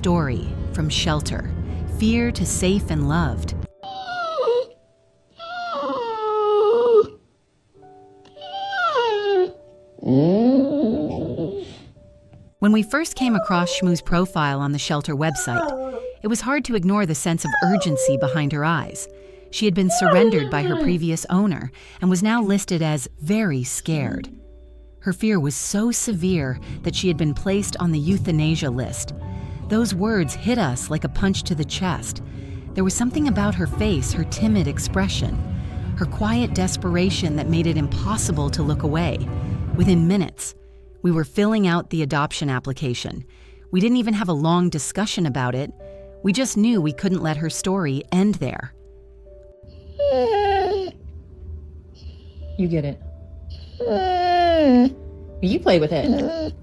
story from shelter, fear to safe and loved. When we first came across Shmoo's profile on the shelter website, it was hard to ignore the sense of urgency behind her eyes. She had been surrendered by her previous owner and was now listed as very scared. Her fear was so severe that she had been placed on the euthanasia list. Those words hit us like a punch to the chest. There was something about her face, her timid expression, her quiet desperation that made it impossible to look away. Within minutes, we were filling out the adoption application. We didn't even have a long discussion about it. We just knew we couldn't let her story end there. You get it. You play with it.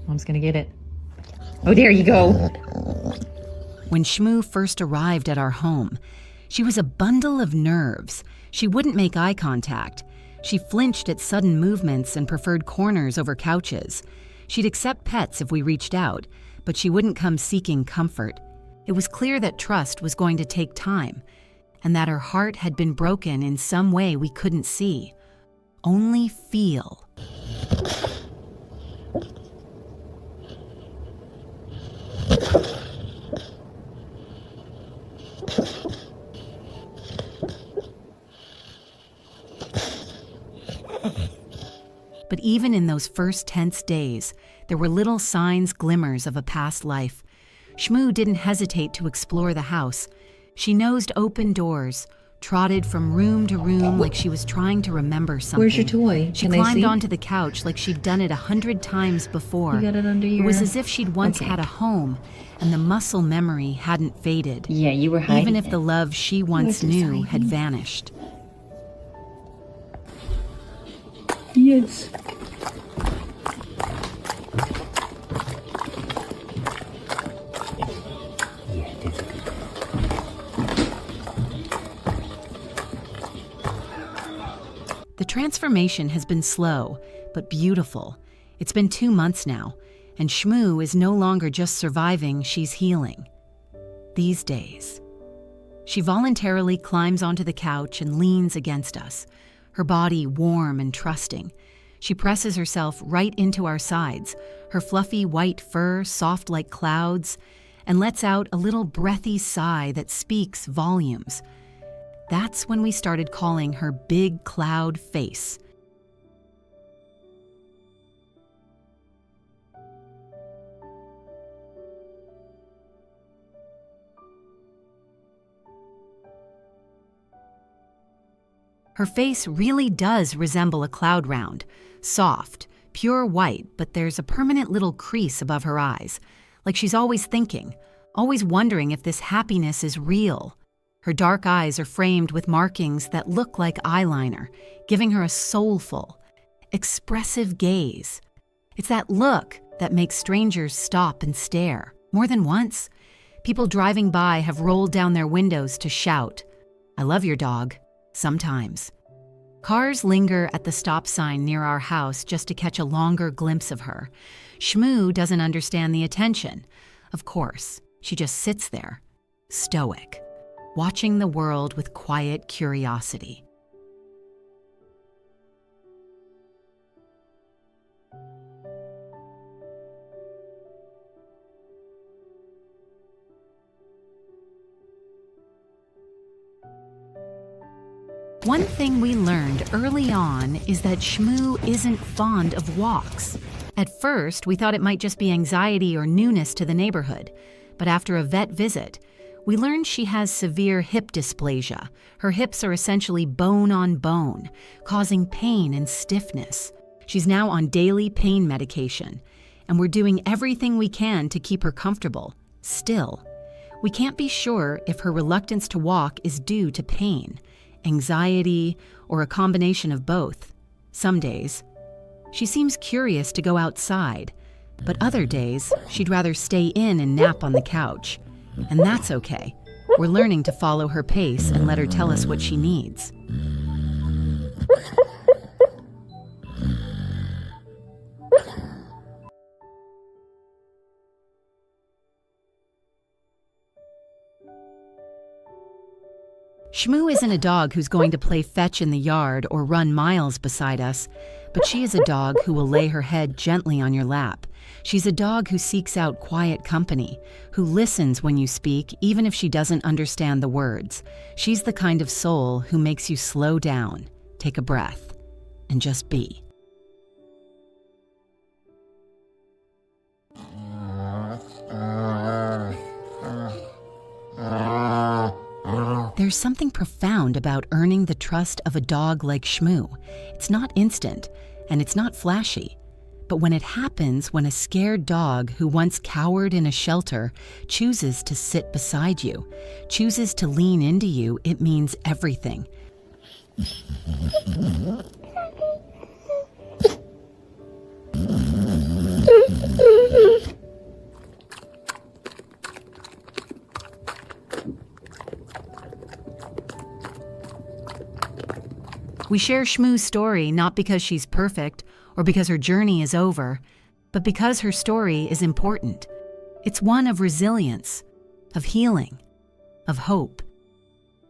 Mom's gonna get it. Oh, there you go. When Shmoo first arrived at our home, she was a bundle of nerves. She wouldn't make eye contact. She flinched at sudden movements and preferred corners over couches. She'd accept pets if we reached out, but she wouldn't come seeking comfort. It was clear that trust was going to take time, and that her heart had been broken in some way we couldn't see, only feel. But even in those first tense days, there were little signs, glimmers of a past life. Shmoo didn't hesitate to explore the house. She nosed open doors, trotted from room to room like she was trying to remember something. Where's your toy? She Can I climbed see? onto the couch like she'd done it 100 times before. You got it under your... It was as if she'd once Okay. had a home, and the muscle memory hadn't faded. Yeah, you were hiding. Even if the love she once You were just knew had hiding. vanished. Yes. The transformation has been slow, but beautiful. It's been 2 months now, and Shmoo is no longer just surviving, she's healing. These days, she voluntarily climbs onto the couch and leans against us, her body warm and trusting. She presses herself right into our sides, her fluffy white fur soft like clouds, and lets out a little breathy sigh that speaks volumes. That's when we started calling her Big Cloud Face. Her face really does resemble a cloud round, soft, pure white, but there's a permanent little crease above her eyes, like she's always thinking, always wondering if this happiness is real. Her dark eyes are framed with markings that look like eyeliner, giving her a soulful, expressive gaze. It's that look that makes strangers stop and stare. More than once, people driving by have rolled down their windows to shout, "I love your dog," sometimes. Cars linger at the stop sign near our house just to catch a longer glimpse of her. Shmoo doesn't understand the attention. Of course, she just sits there, stoic, watching the world with quiet curiosity. One thing we learned early on is that Shmoo isn't fond of walks. At first, we thought it might just be anxiety or newness to the neighborhood, but after a vet visit, we learned she has severe hip dysplasia. Her hips are essentially bone on bone, causing pain and stiffness. She's now on daily pain medication, and we're doing everything we can to keep her comfortable. Still, we can't be sure if her reluctance to walk is due to pain, anxiety, or a combination of both. Some days, she seems curious to go outside, but other days, she'd rather stay in and nap on the couch. And that's okay. We're learning to follow her pace and let her tell us what she needs. Shmoo isn't a dog who's going to play fetch in the yard or run miles beside us, but she is a dog who will lay her head gently on your lap. She's a dog who seeks out quiet company, who listens when you speak even if she doesn't understand the words. She's the kind of soul who makes you slow down, take a breath, and just be. There's something profound about earning the trust of a dog like Shmoo. It's not instant, and it's not flashy. But when it happens, when a scared dog who once cowered in a shelter chooses to sit beside you, chooses to lean into you, it means everything. We share Shmoo's story not because she's perfect or because her journey is over, but because her story is important. It's one of resilience, of healing, of hope.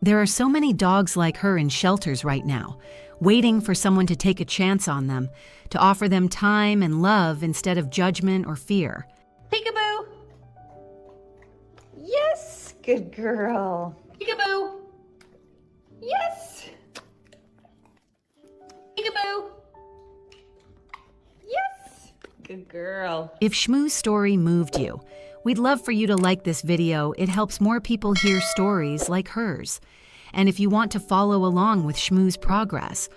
There are so many dogs like her in shelters right now, waiting for someone to take a chance on them, to offer them time and love instead of judgment or fear. Peekaboo! Yes, good girl. Peekaboo! Yes! Peekaboo! Yes! Good girl. If Shmoo's story moved you, we'd love for you to like this video. It helps more people hear stories like hers. And if you want to follow along with Shmoo's progress,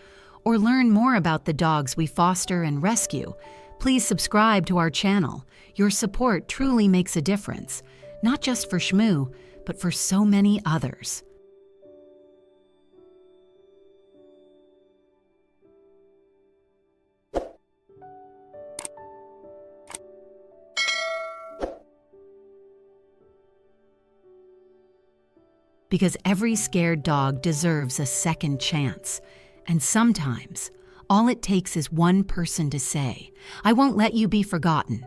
or learn more about the dogs we foster and rescue, please subscribe to our channel. Your support truly makes a difference, not just for Shmoo, but for so many others. Because every scared dog deserves a second chance. And sometimes, all it takes is one person to say, "I won't let you be forgotten."